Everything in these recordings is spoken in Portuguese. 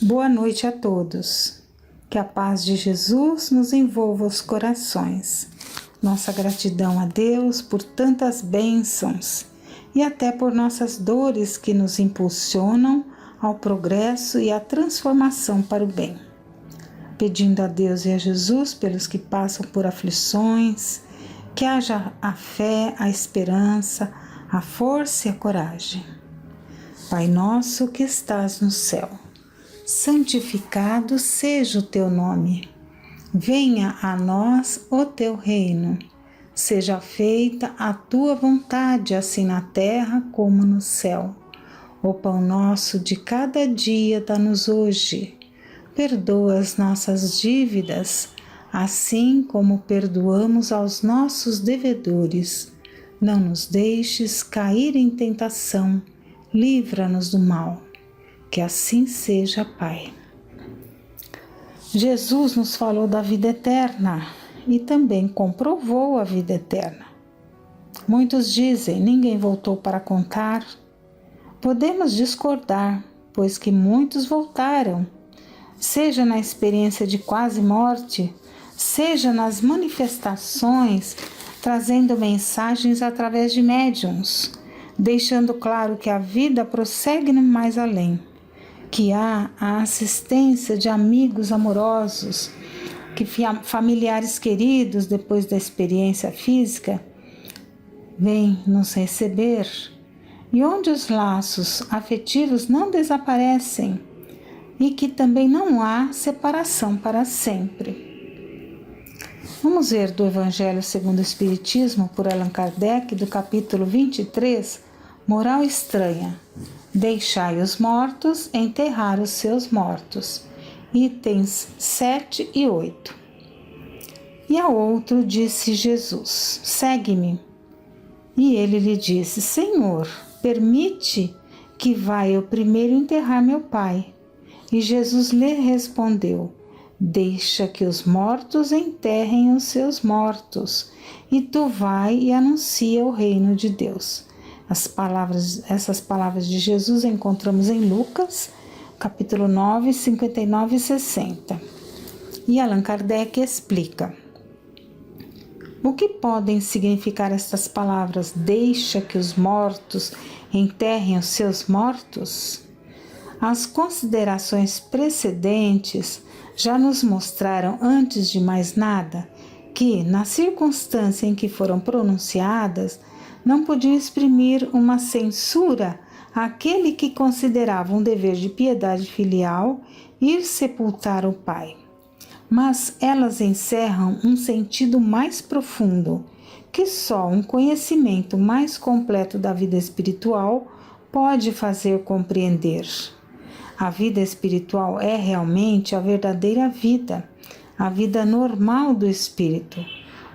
Boa noite a todos. Que a paz de Jesus nos envolva os corações. Nossa gratidão a Deus por tantas bênçãos e até por nossas dores que nos impulsionam ao progresso e à transformação para o bem. Pedindo a Deus e a Jesus pelos que passam por aflições, que haja a fé, a esperança, a força e a coragem. Pai nosso que estás no céu, santificado seja o teu nome. Venha a nós o teu reino. Seja feita a tua vontade, assim na terra como no céu. O pão nosso de cada dia dá-nos hoje. Perdoa as nossas dívidas, assim como perdoamos aos nossos devedores. Não nos deixes cair em tentação, livra-nos do mal. Que assim seja, Pai. Jesus nos falou da vida eterna e também comprovou a vida eterna. Muitos dizem, ninguém voltou para contar. Podemos discordar, pois que muitos voltaram, seja na experiência de quase morte, seja nas manifestações, trazendo mensagens através de médiuns, deixando claro que a vida prossegue no mais além, que há a assistência de amigos amorosos, que familiares queridos, depois da experiência física, vêm nos receber, e onde os laços afetivos não desaparecem, e que também não há separação para sempre. Vamos ver do Evangelho segundo o Espiritismo, por Allan Kardec, do capítulo 23, Moral Estranha. Deixai os mortos enterrar os seus mortos. Itens 7 e 8. E a outro disse Jesus, segue-me. E ele lhe disse, Senhor, permite que vá eu primeiro enterrar meu pai. E Jesus lhe respondeu, deixa que os mortos enterrem os seus mortos, e tu vai e anuncia o reino de Deus. Essas palavras de Jesus encontramos em Lucas, capítulo 9, 59 e 60. E Allan Kardec explica. O que podem significar estas palavras? Deixa que os mortos enterrem os seus mortos? As considerações precedentes já nos mostraram, antes de mais nada, que, na circunstância em que foram pronunciadas, não podiam exprimir uma censura àquele que considerava um dever de piedade filial ir sepultar o pai. Mas elas encerram um sentido mais profundo, que só um conhecimento mais completo da vida espiritual pode fazer compreender. A vida espiritual é realmente a verdadeira vida, a vida normal do espírito.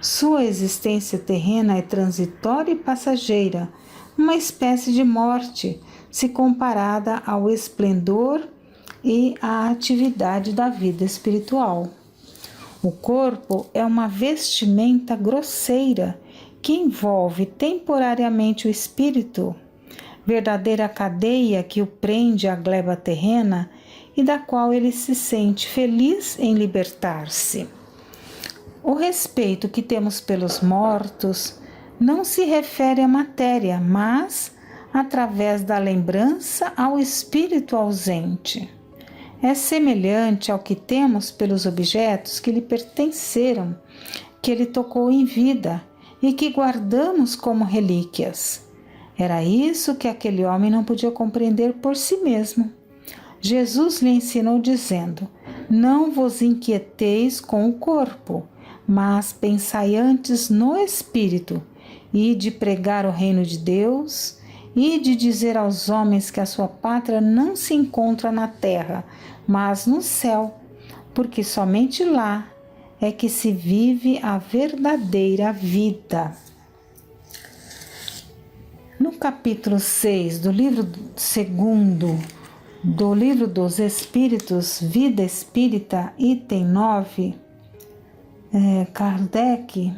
Sua existência terrena é transitória e passageira, uma espécie de morte, se comparada ao esplendor e à atividade da vida espiritual. O corpo é uma vestimenta grosseira que envolve temporariamente o espírito, verdadeira cadeia que o prende à gleba terrena e da qual ele se sente feliz em libertar-se. O respeito que temos pelos mortos não se refere à matéria, mas, através da lembrança, ao espírito ausente. É semelhante ao que temos pelos objetos que lhe pertenceram, que ele tocou em vida e que guardamos como relíquias. Era isso que aquele homem não podia compreender por si mesmo. Jesus lhe ensinou dizendo, não vos inquieteis com o corpo, mas pensai antes no Espírito, e de pregar o reino de Deus, e de dizer aos homens que a sua pátria não se encontra na terra, mas no céu, porque somente lá é que se vive a verdadeira vida. No capítulo 6 do livro 2 do Livro dos Espíritos, Vida Espírita, item 9, Kardec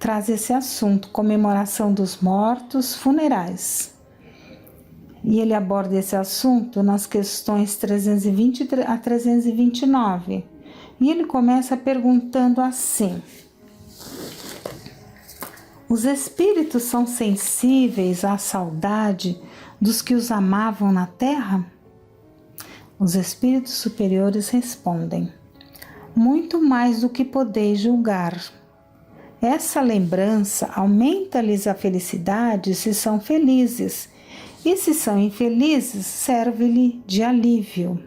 traz esse assunto, comemoração dos mortos, funerais. E ele aborda esse assunto nas questões 320 a 329. E ele começa perguntando assim: os espíritos são sensíveis à saudade dos que os amavam na terra? Os espíritos superiores respondem: muito mais do que podeis julgar. Essa lembrança aumenta-lhes a felicidade se são felizes, e se são infelizes, serve-lhe de alívio.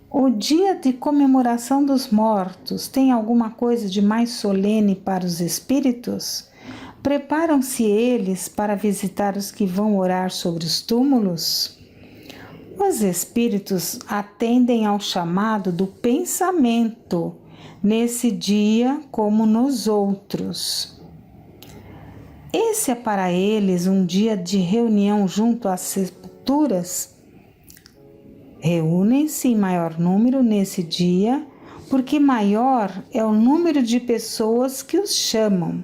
O dia de comemoração dos mortos tem alguma coisa de mais solene para os espíritos? Preparam-se eles para visitar os que vão orar sobre os túmulos? Os espíritos atendem ao chamado do pensamento, nesse dia como nos outros. Esse é para eles um dia de reunião junto às sepulturas. Reúnem-se em maior número nesse dia, porque maior é o número de pessoas que os chamam.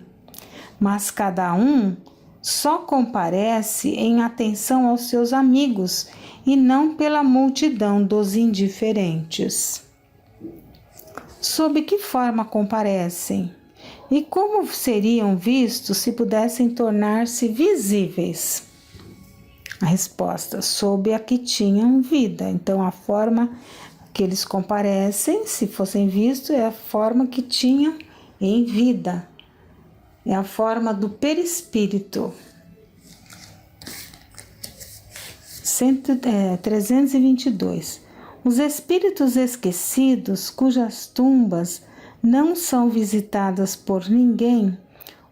Mas cada um só comparece em atenção aos seus amigos e não pela multidão dos indiferentes. Sob que forma comparecem? E como seriam vistos se pudessem tornar-se visíveis? A resposta: sob a que tinham vida. Então, a forma que eles comparecem, se fossem vistos, é a forma que tinham em vida. É a forma do perispírito. 322. Os espíritos esquecidos, cujas tumbas não são visitadas por ninguém,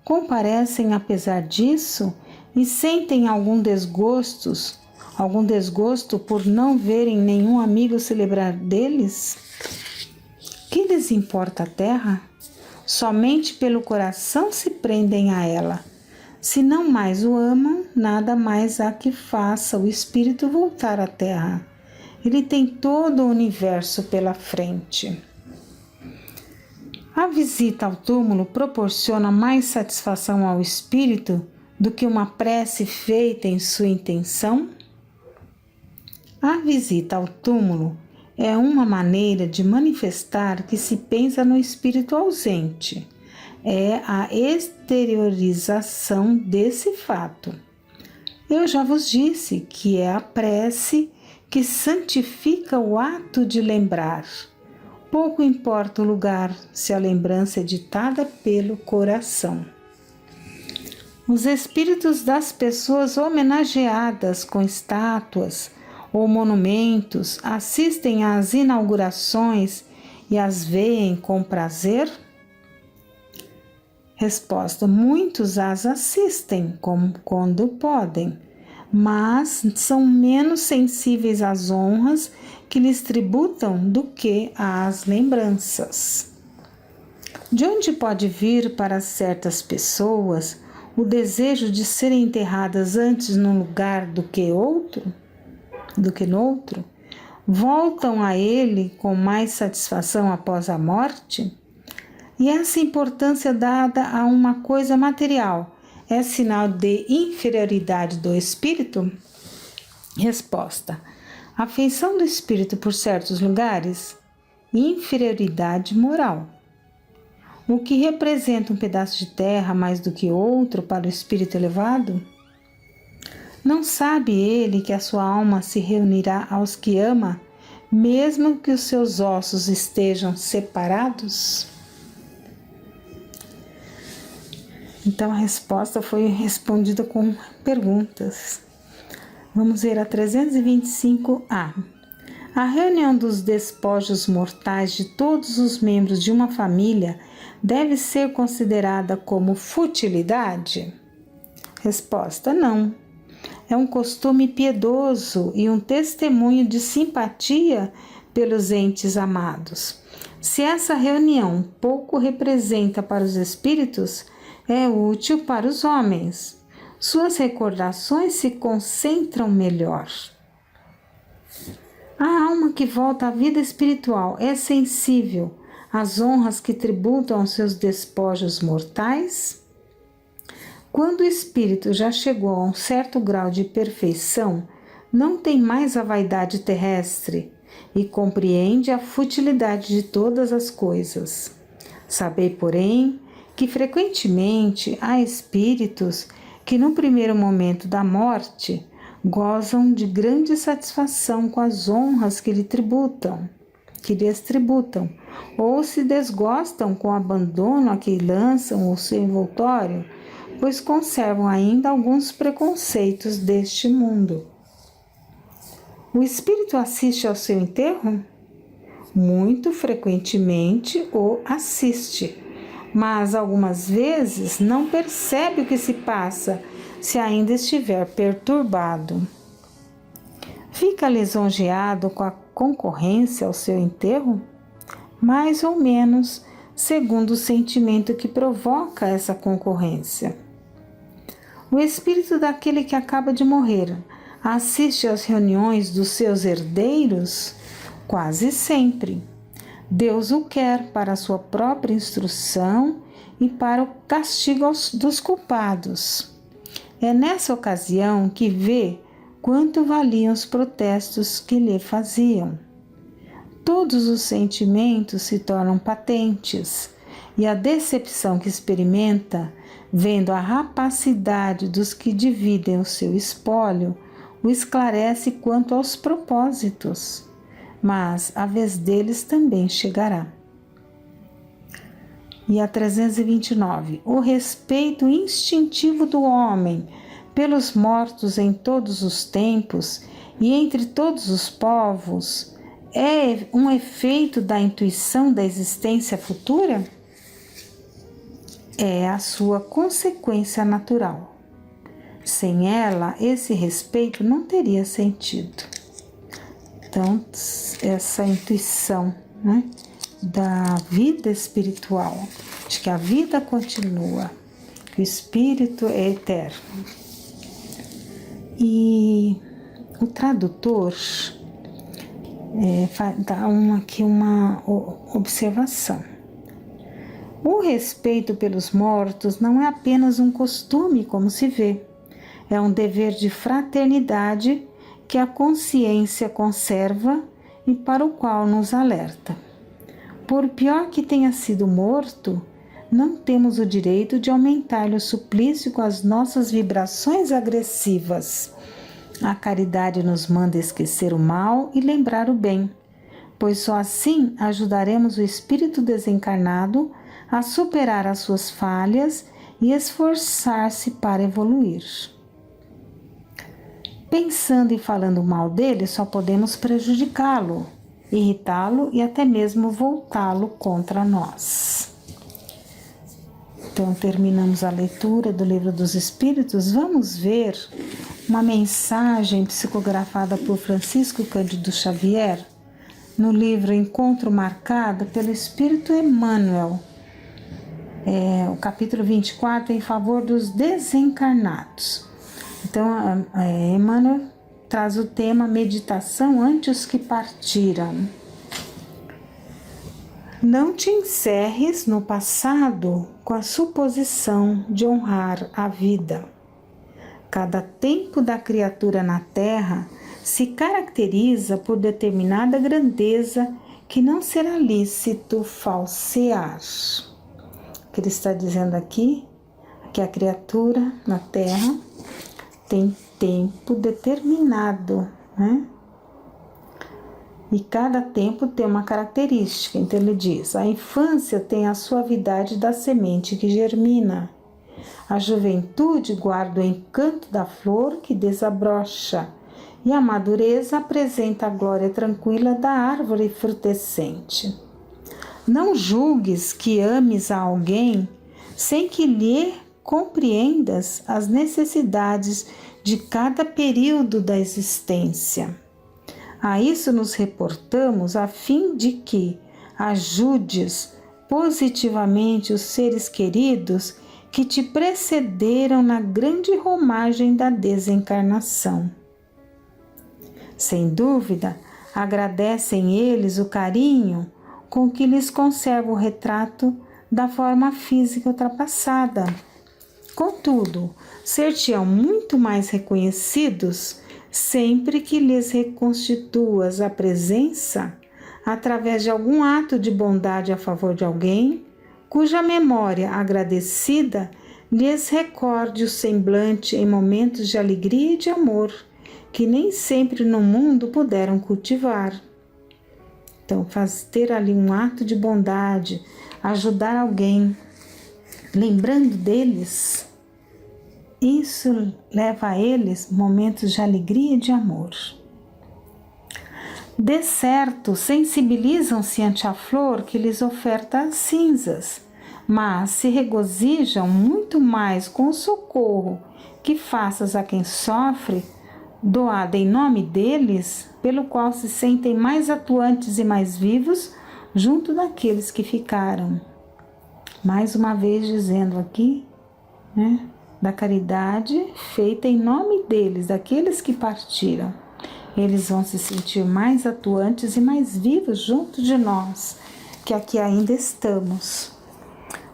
comparecem apesar disso e sentem algum desgosto por não verem nenhum amigo se lembrar deles? Que lhes importa a terra? Somente pelo coração se prendem a ela. Se não mais o amam, nada mais há que faça o espírito voltar à terra. Ele tem todo o universo pela frente. A visita ao túmulo proporciona mais satisfação ao espírito do que uma prece feita em sua intenção? A visita ao túmulo é uma maneira de manifestar que se pensa no espírito ausente. É a exteriorização desse fato. Eu já vos disse que é a prece que santifica o ato de lembrar. Pouco importa o lugar, se a lembrança é ditada pelo coração. Os espíritos das pessoas homenageadas com estátuas ou monumentos assistem às inaugurações e as veem com prazer? Resposta: muitos as assistem quando podem, mas são menos sensíveis às honras que lhes tributam do que às lembranças. De onde pode vir para certas pessoas o desejo de serem enterradas antes num lugar do que no outro? Voltam a ele com mais satisfação após a morte? E essa importância dada a uma coisa material é sinal de inferioridade do espírito? Resposta: a afeição do espírito por certos lugares, inferioridade moral. O que representa um pedaço de terra mais do que outro para o espírito elevado? Não sabe ele que a sua alma se reunirá aos que ama, mesmo que os seus ossos estejam separados? Então a resposta foi respondida com perguntas. Vamos ver a 325A. A reunião dos despojos mortais de todos os membros de uma família deve ser considerada como futilidade? Resposta: não. É um costume piedoso e um testemunho de simpatia pelos entes amados. Se essa reunião pouco representa para os espíritos, é útil para os homens. Suas recordações se concentram melhor. A alma que volta à vida espiritual é sensível às honras que tributam aos seus despojos mortais? Quando o espírito já chegou a um certo grau de perfeição, não tem mais a vaidade terrestre e compreende a futilidade de todas as coisas. Sabei, porém, que frequentemente há espíritos que no primeiro momento da morte gozam de grande satisfação com as honras que lhes tributam, ou se desgostam com o abandono a que lançam o seu envoltório, pois conservam ainda alguns preconceitos deste mundo. O espírito assiste ao seu enterro? Muito frequentemente o assiste, mas algumas vezes não percebe o que se passa se ainda estiver perturbado. Fica lisonjeado com a concorrência ao seu enterro? Mais ou menos, segundo o sentimento que provoca essa concorrência. O espírito daquele que acaba de morrer assiste às reuniões dos seus herdeiros? Quase sempre. Deus o quer para a sua própria instrução e para o castigo dos culpados. É nessa ocasião que vê quanto valiam os protestos que lhe faziam. Todos os sentimentos se tornam patentes e a decepção que experimenta, vendo a rapacidade dos que dividem o seu espólio, o esclarece quanto aos propósitos, mas a vez deles também chegará. E a 329. O respeito instintivo do homem pelos mortos em todos os tempos e entre todos os povos é um efeito da intuição da existência futura? É a sua consequência natural. Sem ela, esse respeito não teria sentido. Então, essa intuição, né, da vida espiritual, de que a vida continua, que o espírito é eterno. E o tradutor dá aqui uma observação. O respeito pelos mortos não é apenas um costume, como se vê. É um dever de fraternidade que a consciência conserva e para o qual nos alerta. Por pior que tenha sido morto, não temos o direito de aumentar-lhe o suplício com as nossas vibrações agressivas. A caridade nos manda esquecer o mal e lembrar o bem, pois só assim ajudaremos o espírito desencarnado a superar as suas falhas e esforçar-se para evoluir. Pensando e falando mal dele, só podemos prejudicá-lo, irritá-lo e até mesmo voltá-lo contra nós. Então, terminamos a leitura do Livro dos Espíritos. Vamos ver uma mensagem psicografada por Francisco Cândido Xavier no livro Encontro Marcado pelo Espírito Emmanuel, o capítulo 24, em favor dos desencarnados. Então, Emmanuel traz o tema meditação antes que partiram. Não te encerres no passado com a suposição de honrar a vida. Cada tempo da criatura na terra se caracteriza por determinada grandeza que não será lícito falsear. O que ele está dizendo aqui é que a criatura na terra tem tempo determinado, né? E cada tempo tem uma característica. Então ele diz: a infância tem a suavidade da semente que germina. A juventude guarda o encanto da flor que desabrocha. E a madureza apresenta a glória tranquila da árvore frutescente. Não julgues que ames a alguém sem que lhe compreendas as necessidades de cada período da existência. A isso nos reportamos a fim de que ajudes positivamente os seres queridos que te precederam na grande romagem da desencarnação. Sem dúvida, agradecem eles o carinho com que lhes conserva o retrato da forma física ultrapassada, Contudo, ser-te-ão muito mais reconhecidos sempre que lhes reconstituas a presença através de algum ato de bondade a favor de alguém, cuja memória agradecida lhes recorde o semblante em momentos de alegria e de amor, que nem sempre no mundo puderam cultivar. Então, ter ali um ato de bondade, ajudar alguém, lembrando deles, isso leva a eles momentos de alegria e de amor. De certo, sensibilizam-se ante a flor que lhes oferta as cinzas, mas se regozijam muito mais com o socorro que faças a quem sofre, doado em nome deles, pelo qual se sentem mais atuantes e mais vivos junto daqueles que ficaram. Mais uma vez dizendo aqui, da caridade feita em nome deles, daqueles que partiram. Eles vão se sentir mais atuantes e mais vivos junto de nós, que aqui ainda estamos.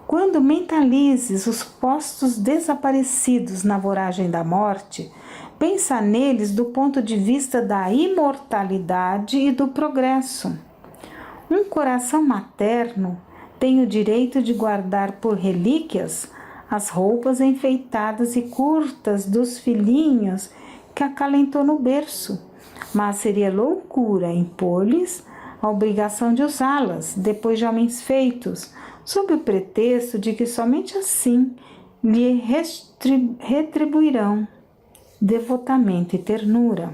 Quando mentalizes os postos desaparecidos na voragem da morte, pensa neles do ponto de vista da imortalidade e do progresso. Um coração materno tem o direito de guardar por relíquias as roupas enfeitadas e curtas dos filhinhos que acalentou no berço, mas seria loucura impor-lhes a obrigação de usá-las depois de homens feitos, sob o pretexto de que somente assim lhe retribuirão devotamento e ternura.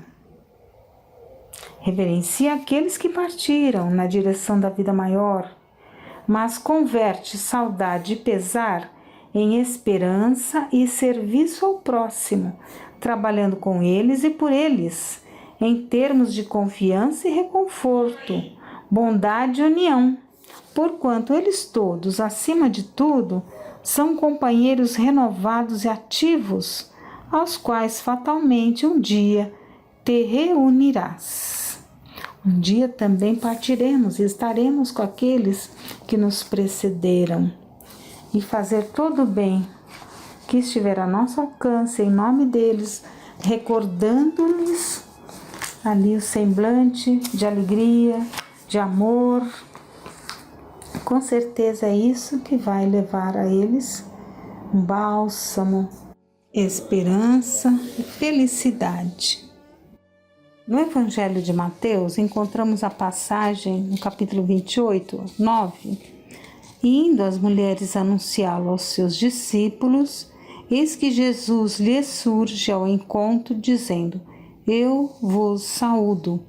Reverencia aqueles que partiram na direção da vida maior, mas converte saudade e pesar em esperança e serviço ao próximo, trabalhando com eles e por eles, em termos de confiança e reconforto, bondade e união, porquanto eles todos, acima de tudo, são companheiros renovados e ativos, aos quais fatalmente um dia te reunirás. Um dia também partiremos e estaremos com aqueles que nos precederam, e fazer todo o bem que estiver a nosso alcance em nome deles, recordando-lhes ali o semblante de alegria, de amor. Com certeza é isso que vai levar a eles um bálsamo, esperança e felicidade. No Evangelho de Mateus, encontramos a passagem no capítulo 28, 9, e indo as mulheres anunciá-lo aos seus discípulos, eis que Jesus lhes surge ao encontro, dizendo: Eu vos saúdo.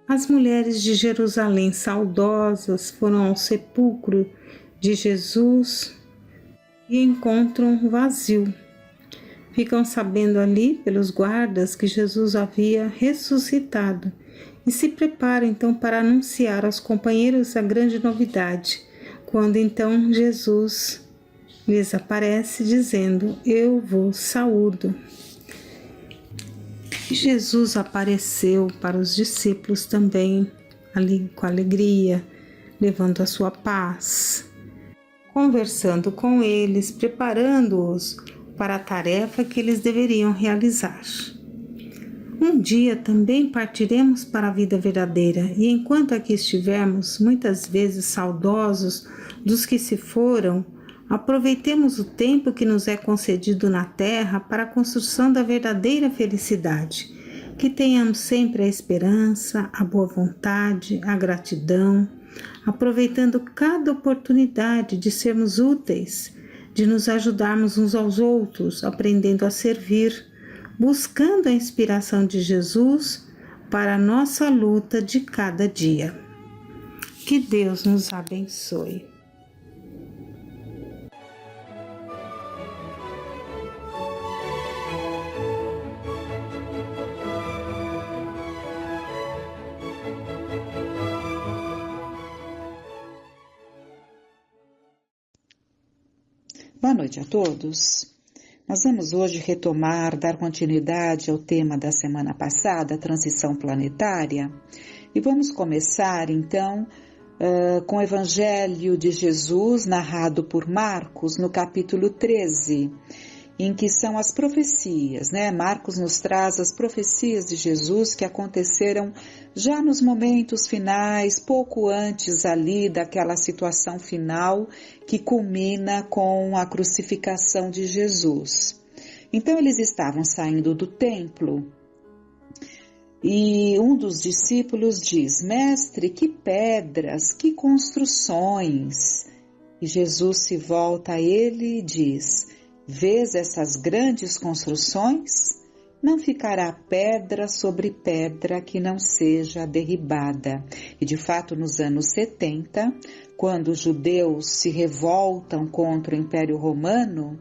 As mulheres de Jerusalém saudosas foram ao sepulcro de Jesus e encontram vazio. Ficam sabendo ali pelos guardas que Jesus havia ressuscitado e se preparam então para anunciar aos companheiros a grande novidade, quando então Jesus lhes aparece dizendo: Eu vos saúdo. Jesus apareceu para os discípulos também, ali com alegria, levando a sua paz, conversando com eles, preparando-os para a tarefa que eles deveriam realizar. Um dia também partiremos para a vida verdadeira, e enquanto aqui estivermos, muitas vezes saudosos dos que se foram, aproveitemos o tempo que nos é concedido na terra para a construção da verdadeira felicidade. Que tenhamos sempre a esperança, a boa vontade, a gratidão, aproveitando cada oportunidade de sermos úteis, de nos ajudarmos uns aos outros, aprendendo a servir, buscando a inspiração de Jesus para a nossa luta de cada dia. Que Deus nos abençoe. Boa noite a todos. Nós vamos hoje dar continuidade ao tema da semana passada, a transição planetária, e vamos começar então com o Evangelho de Jesus, narrado por Marcos, no capítulo 13, em que são as profecias, né? Marcos nos traz as profecias de Jesus que aconteceram já nos momentos finais, pouco antes ali daquela situação final que culmina com a crucificação de Jesus. Então eles estavam saindo do templo e um dos discípulos diz: Mestre, que pedras, que construções! E Jesus se volta a ele e diz: Vês essas grandes construções? Não ficará pedra sobre pedra que não seja derribada. E de fato, nos anos 70, quando os judeus se revoltam contra o Império Romano,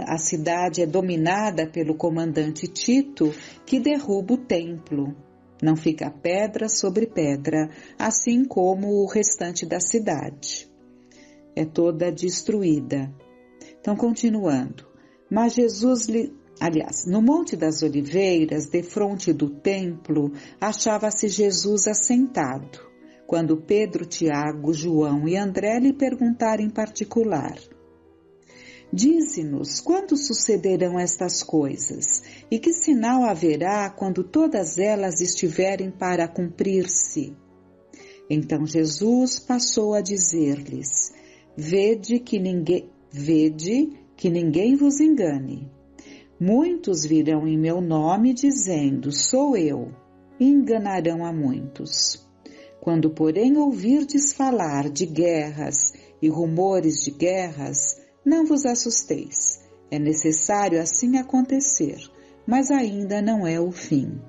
a cidade é dominada pelo comandante Tito, que derruba o templo. Não fica pedra sobre pedra, assim como o restante da cidade. É toda destruída. Então, continuando. Mas Jesus, no Monte das Oliveiras, defronte do templo, achava-se Jesus assentado, quando Pedro, Tiago, João e André lhe perguntaram em particular: Dize-nos, quando sucederão estas coisas? E que sinal haverá quando todas elas estiverem para cumprir-se? Então Jesus passou a dizer-lhes: Vede que ninguém vos engane. Muitos virão em meu nome dizendo: Sou eu, e enganarão a muitos. Quando, porém, ouvirdes falar de guerras e rumores de guerras, não vos assusteis. É necessário assim acontecer, mas ainda não é o fim.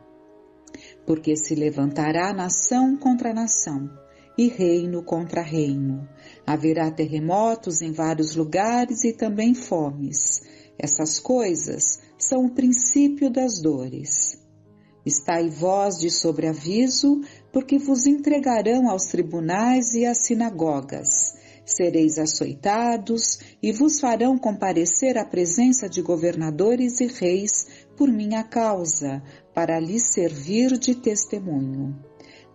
Porque se levantará nação contra nação, e reino contra reino. Haverá terremotos em vários lugares e também fomes. Essas coisas são o princípio das dores. Estai vós de sobreaviso, porque vos entregarão aos tribunais e às sinagogas. Sereis açoitados e vos farão comparecer à presença de governadores e reis por minha causa, para lhes servir de testemunho.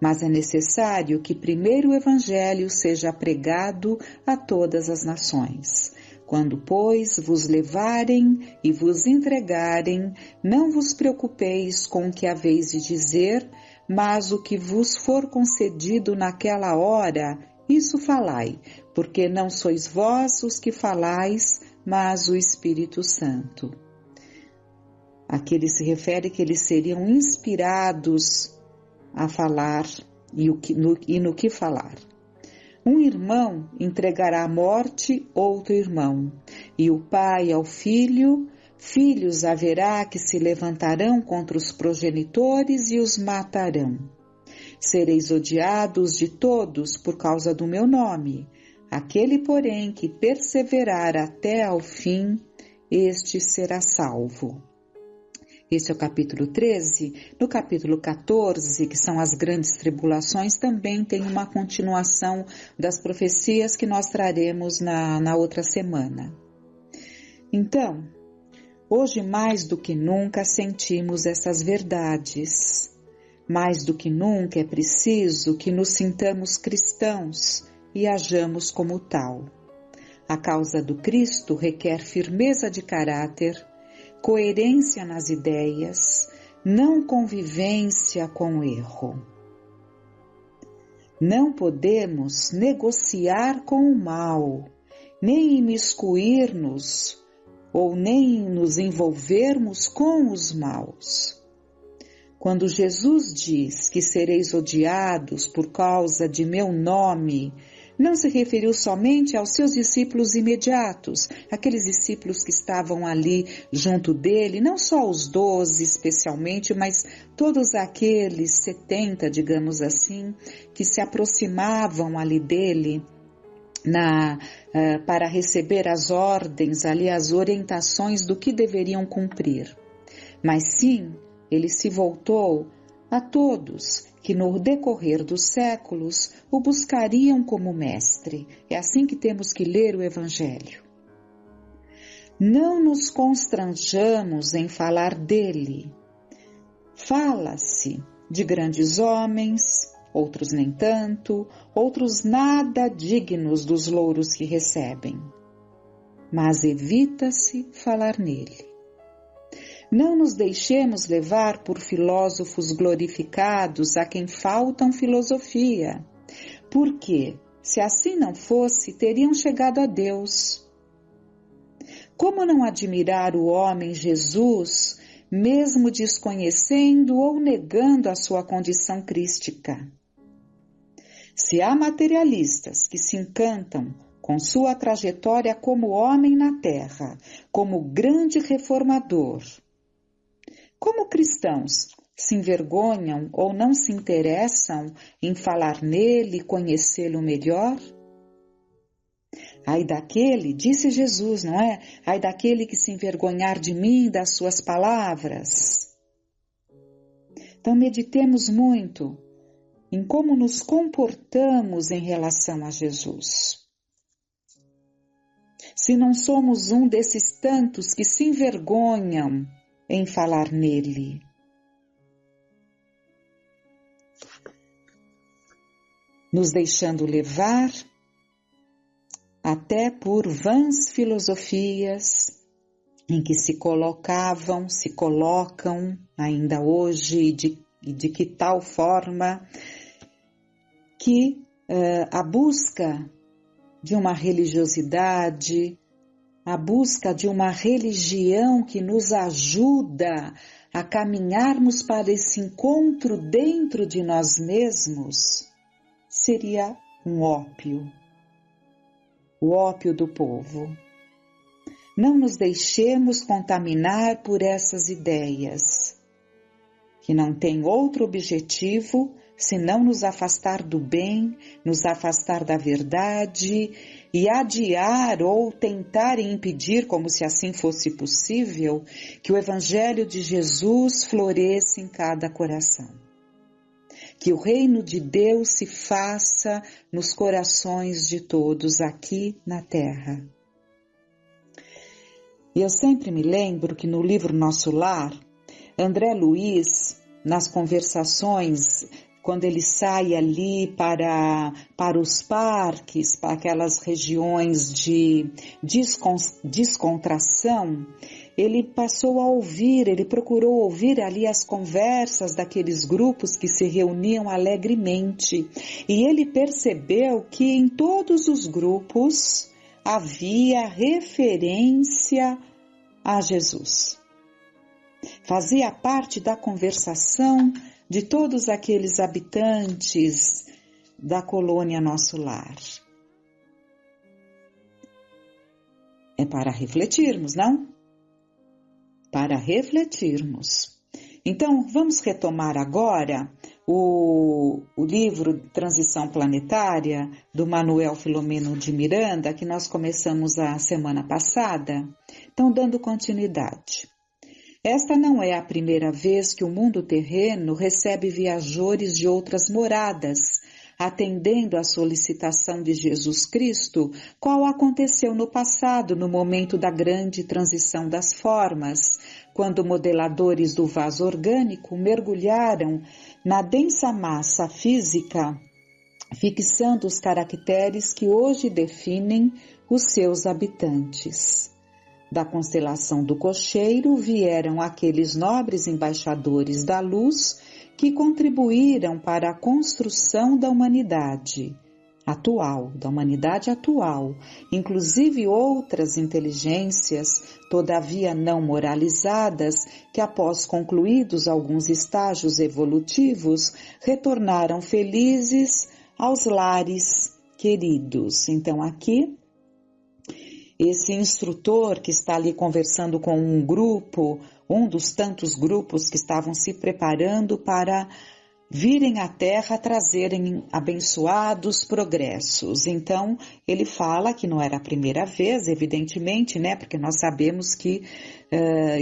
Mas é necessário que primeiro o Evangelho seja pregado a todas as nações. Quando, pois, vos levarem e vos entregarem, não vos preocupeis com o que haveis de dizer, mas o que vos for concedido naquela hora, isso falai, porque não sois vós os que falais, mas o Espírito Santo. Aqui ele se refere que eles seriam inspirados a falar e no que falar. Um irmão entregará à morte outro irmão, e o pai ao filho, filhos haverá que se levantarão contra os progenitores e os matarão. Sereis odiados de todos por causa do meu nome. Aquele, porém, que perseverar até ao fim, este será salvo. Esse é o capítulo 13. No capítulo 14, que são as grandes tribulações, também tem uma continuação das profecias que nós traremos na outra semana. Então, hoje mais do que nunca sentimos essas verdades. Mais do que nunca é preciso que nos sintamos cristãos e hajamos como tal. A causa do Cristo requer firmeza de caráter, coerência nas ideias, não convivência com o erro. Não podemos negociar com o mal, nem imiscuir-nos ou nem nos envolvermos com os maus. Quando Jesus diz que sereis odiados por causa de meu nome, não se referiu somente aos seus discípulos imediatos, aqueles discípulos que estavam ali junto dele, não só os 12 especialmente, mas todos aqueles 70, digamos assim, que se aproximavam ali dele para receber as ordens, ali as orientações do que deveriam cumprir. Mas sim, ele se voltou a todos que no decorrer dos séculos o buscariam como mestre. É assim que temos que ler o Evangelho. Não nos constranjamos em falar dele. Fala-se de grandes homens, outros nem tanto, outros nada dignos dos louros que recebem. Mas evita-se falar nele. Não nos deixemos levar por filósofos glorificados a quem faltam filosofia, porque, se assim não fosse, teriam chegado a Deus. Como não admirar o homem Jesus, mesmo desconhecendo ou negando a sua condição crística? Se há materialistas que se encantam com sua trajetória como homem na terra, como grande reformador, como cristãos se envergonham ou não se interessam em falar nele e conhecê-lo melhor? Ai daquele, disse Jesus, não é? Ai daquele que se envergonhar de mim, das suas palavras. Então meditemos muito em como nos comportamos em relação a Jesus. Se não somos um desses tantos que se envergonham em falar nele. Nos deixando levar até por vãs filosofias em que se colocam ainda hoje e de que tal forma que a busca de uma religiosidade, a busca de uma religião que nos ajuda a caminharmos para esse encontro dentro de nós mesmos, seria um ópio, o ópio do povo. Não nos deixemos contaminar por essas ideias, que não têm outro objetivo senão nos afastar do bem, nos afastar da verdade e adiar ou tentar impedir, como se assim fosse possível, que o Evangelho de Jesus floresça em cada coração. Que o reino de Deus se faça nos corações de todos aqui na terra. E eu sempre me lembro que no livro Nosso Lar, André Luiz, nas conversações, quando ele sai ali para os parques, para aquelas regiões de descontração, ele passou a ouvir, ele procurou ouvir ali as conversas daqueles grupos que se reuniam alegremente. E ele percebeu que em todos os grupos havia referência a Jesus. Fazia parte da conversação de todos aqueles habitantes da colônia Nosso Lar. É para refletirmos, não? Para refletirmos. Então, vamos retomar agora o livro Transição Planetária, do Manuel Filomeno de Miranda, que nós começamos a semana passada. Então, dando continuidade. Esta não é a primeira vez que o mundo terreno recebe viajores de outras moradas, atendendo à solicitação de Jesus Cristo, qual aconteceu no passado, no momento da grande transição das formas, quando modeladores do vaso orgânico mergulharam na densa massa física, fixando os caracteres que hoje definem os seus habitantes. Da constelação do Cocheiro vieram aqueles nobres embaixadores da luz que contribuíram para a construção da humanidade atual, inclusive outras inteligências, todavia não moralizadas, que após concluídos alguns estágios evolutivos, retornaram felizes aos lares queridos. Então aqui, esse instrutor que está ali conversando com um grupo, um dos tantos grupos que estavam se preparando para virem à Terra trazerem abençoados progressos. Então, ele fala que não era a primeira vez, evidentemente, né? Porque nós sabemos que,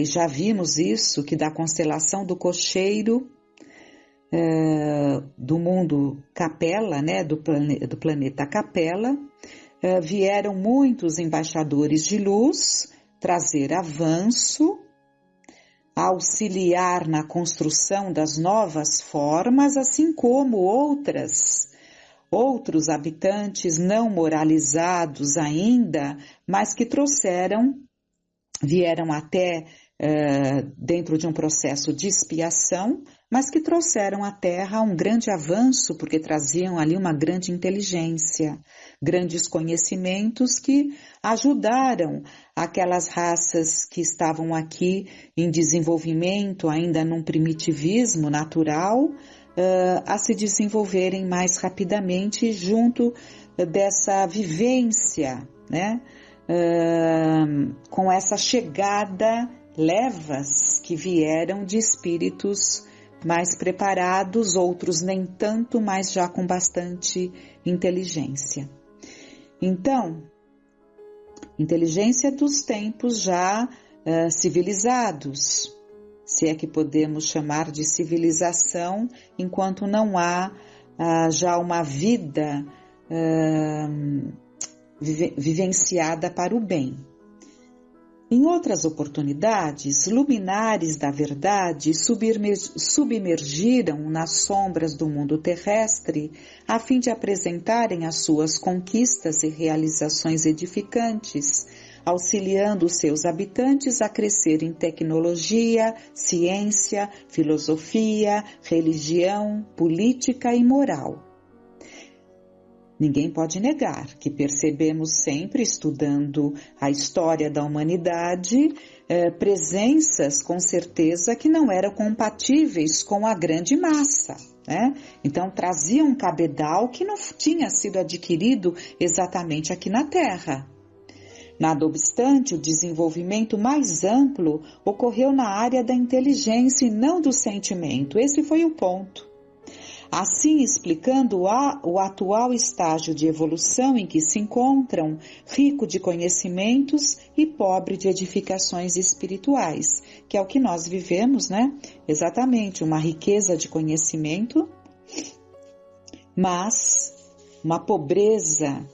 já vimos isso, que da constelação do Cocheiro, do mundo Capela, né? Do planeta Capela, vieram muitos embaixadores de luz trazer avanço auxiliar na construção das novas formas, assim como outros habitantes não moralizados ainda, mas que vieram até dentro de um processo de expiação, mas que trouxeram à Terra um grande avanço, porque traziam ali uma grande inteligência, grandes conhecimentos que ajudaram aquelas raças que estavam aqui em desenvolvimento, ainda num primitivismo natural, a se desenvolverem mais rapidamente junto dessa vivência, né? Com essa chegada, levas que vieram de espíritos mais preparados, outros nem tanto, mas já com bastante inteligência. Então, inteligência dos tempos já civilizados, se é que podemos chamar de civilização, enquanto não há já uma vida vivenciada para o bem. Em outras oportunidades, luminares da verdade submergiram nas sombras do mundo terrestre a fim de apresentarem as suas conquistas e realizações edificantes, auxiliando os seus habitantes a crescer em tecnologia, ciência, filosofia, religião, política e moral. Ninguém pode negar que percebemos sempre, estudando a história da humanidade, presenças com certeza que não eram compatíveis com a grande massa, né? Então trazia um cabedal que não tinha sido adquirido exatamente aqui na Terra. Nada obstante, o desenvolvimento mais amplo ocorreu na área da inteligência e não do sentimento. Esse foi o ponto. Assim, explicando o atual estágio de evolução em que se encontram, rico de conhecimentos e pobre de edificações espirituais, que é o que nós vivemos, né? Exatamente, uma riqueza de conhecimento, mas uma pobreza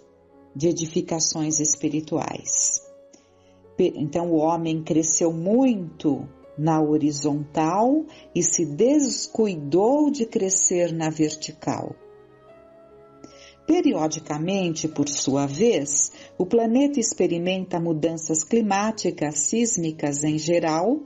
de edificações espirituais. Então, o homem cresceu muito na horizontal e se descuidou de crescer na vertical. Periodicamente, por sua vez, o planeta experimenta mudanças climáticas, sísmicas em geral,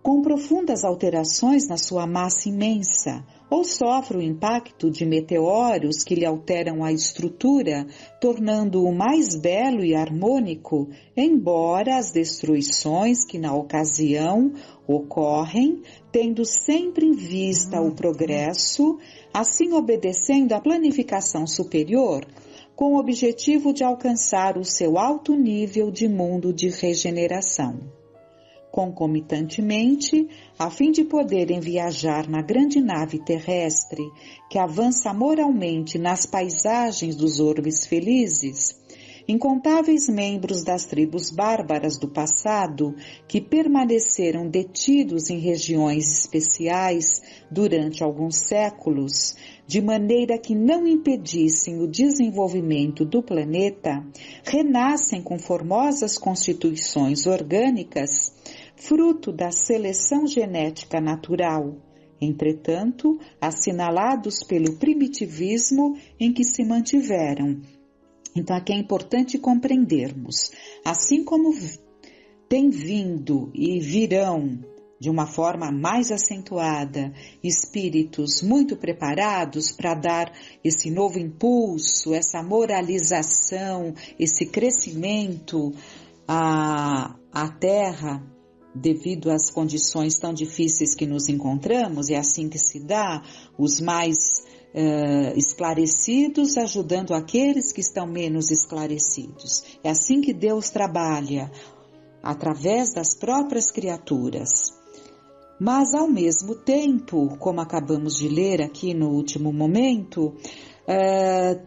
com profundas alterações na sua massa imensa, ou sofre o impacto de meteoros que lhe alteram a estrutura, tornando-o mais belo e harmônico, embora as destruições que na ocasião ocorrem, tendo sempre em vista o progresso, assim obedecendo à planificação superior, com o objetivo de alcançar o seu alto nível de mundo de regeneração. Concomitantemente, a fim de poderem viajar na grande nave terrestre que avança moralmente nas paisagens dos orbes felizes, incontáveis membros das tribos bárbaras do passado que permaneceram detidos em regiões especiais durante alguns séculos, de maneira que não impedissem o desenvolvimento do planeta, renascem com formosas constituições orgânicas, fruto da seleção genética natural, entretanto, assinalados pelo primitivismo em que se mantiveram. Então, aqui é importante compreendermos, assim como tem vindo e virão de uma forma mais acentuada espíritos muito preparados para dar esse novo impulso, essa moralização, esse crescimento à Terra, devido às condições tão difíceis que nos encontramos, é assim que se dá, os mais esclarecidos ajudando aqueles que estão menos esclarecidos. É assim que Deus trabalha, através das próprias criaturas. Mas, ao mesmo tempo, como acabamos de ler aqui no último momento,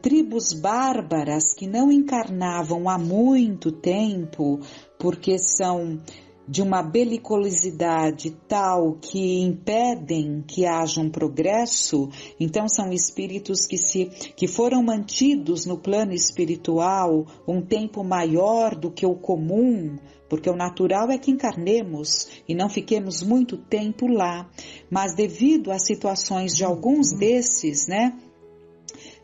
tribos bárbaras que não encarnavam há muito tempo, porque são de uma belicosidade tal que impedem que haja um progresso, então são espíritos que foram mantidos no plano espiritual um tempo maior do que o comum, porque o natural é que encarnemos e não fiquemos muito tempo lá, mas devido às situações de alguns desses,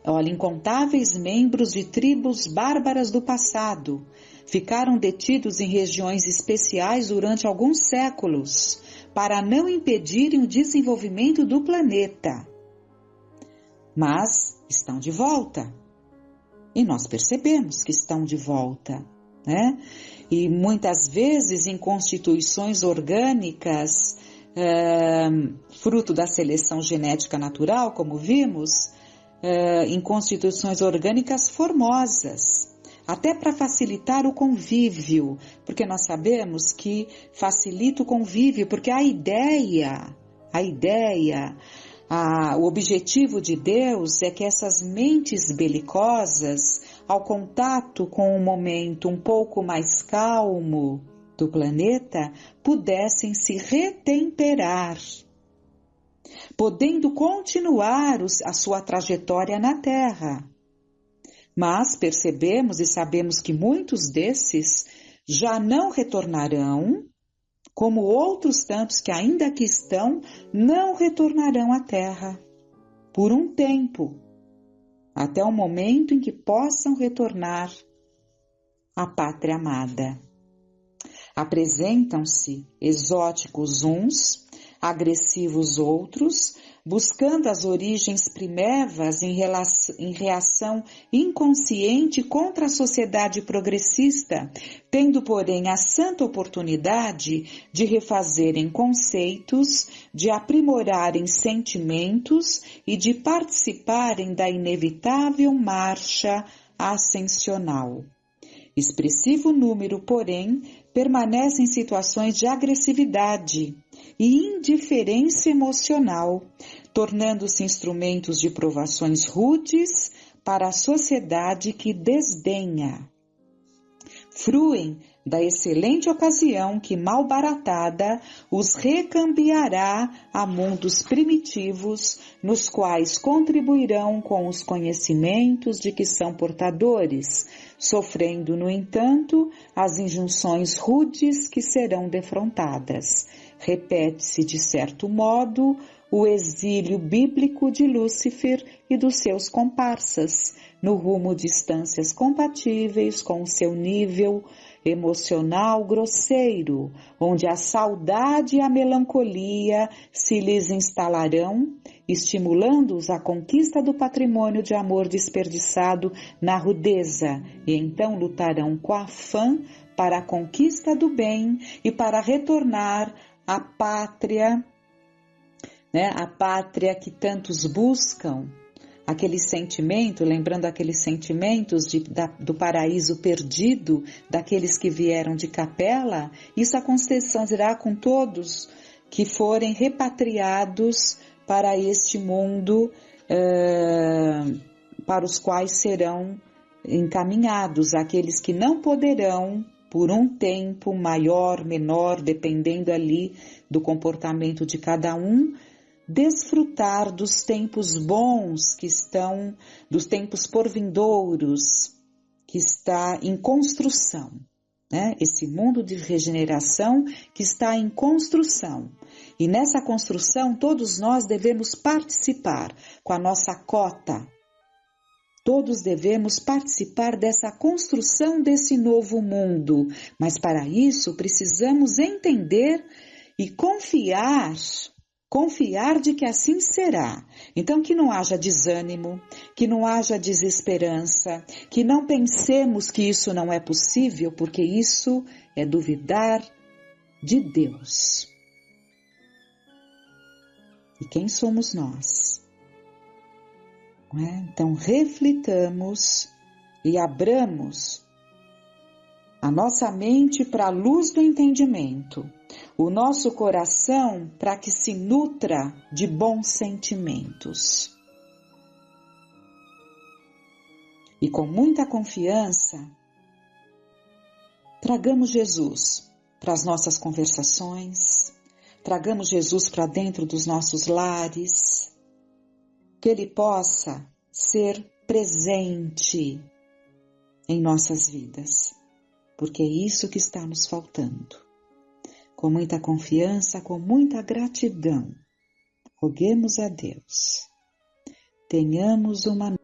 olha, incontáveis membros de tribos bárbaras do passado ficaram detidos em regiões especiais durante alguns séculos para não impedirem o desenvolvimento do planeta. Mas estão de volta. E nós percebemos que estão de volta, E muitas vezes em constituições orgânicas, fruto da seleção genética natural, como vimos, em constituições orgânicas formosas, até para facilitar o convívio, porque nós sabemos que facilita o convívio, porque o objetivo de Deus é que essas mentes belicosas, ao contato com um momento um pouco mais calmo do planeta, pudessem se retemperar, podendo continuar a sua trajetória na Terra. Mas percebemos e sabemos que muitos desses já não retornarão, como outros tantos que ainda aqui estão, não retornarão à Terra por um tempo, até o momento em que possam retornar à pátria amada. Apresentam-se exóticos uns, agressivos outros, buscando as origens primevas em reação inconsciente contra a sociedade progressista, tendo, porém, a santa oportunidade de refazerem conceitos, de aprimorarem sentimentos e de participarem da inevitável marcha ascensional. Expressivo número, porém, permanece em situações de agressividade e indiferença emocional, tornando-se instrumentos de provações rudes para a sociedade que desdenha. Fruem da excelente ocasião que, mal baratada, os recambiará a mundos primitivos, nos quais contribuirão com os conhecimentos de que são portadores, sofrendo, no entanto, as injunções rudes que serão defrontadas. Repete-se, de certo modo, o exílio bíblico de Lúcifer e dos seus comparsas, no rumo de instâncias compatíveis com o seu nível emocional grosseiro, onde a saudade e a melancolia se lhes instalarão, estimulando-os à conquista do patrimônio de amor desperdiçado na rudeza, e então lutarão com afã para a conquista do bem e para retornar à pátria, a pátria que tantos buscam. Aquele sentimento, lembrando aqueles sentimentos do paraíso perdido, daqueles que vieram de Capela, isso acontecerá com todos que forem repatriados para este mundo, para os quais serão encaminhados, aqueles que não poderão, por um tempo maior, menor, dependendo ali do comportamento de cada um, desfrutar dos tempos bons que estão, dos tempos porvindouros, que está em construção, Esse mundo de regeneração que está em construção. E nessa construção todos nós devemos participar com a nossa cota. Todos devemos participar dessa construção desse novo mundo, mas para isso precisamos entender e confiar de que assim será. Então que não haja desânimo, que não haja desesperança, que não pensemos que isso não é possível, porque isso é duvidar de Deus. E quem somos nós? Então reflitamos e abramos a nossa mente para a luz do entendimento, o nosso coração para que se nutra de bons sentimentos. E com muita confiança, tragamos Jesus para as nossas conversações, tragamos Jesus para dentro dos nossos lares, que Ele possa ser presente em nossas vidas, porque é isso que está nos faltando. Com muita confiança, com muita gratidão, roguemos a Deus. Tenhamos uma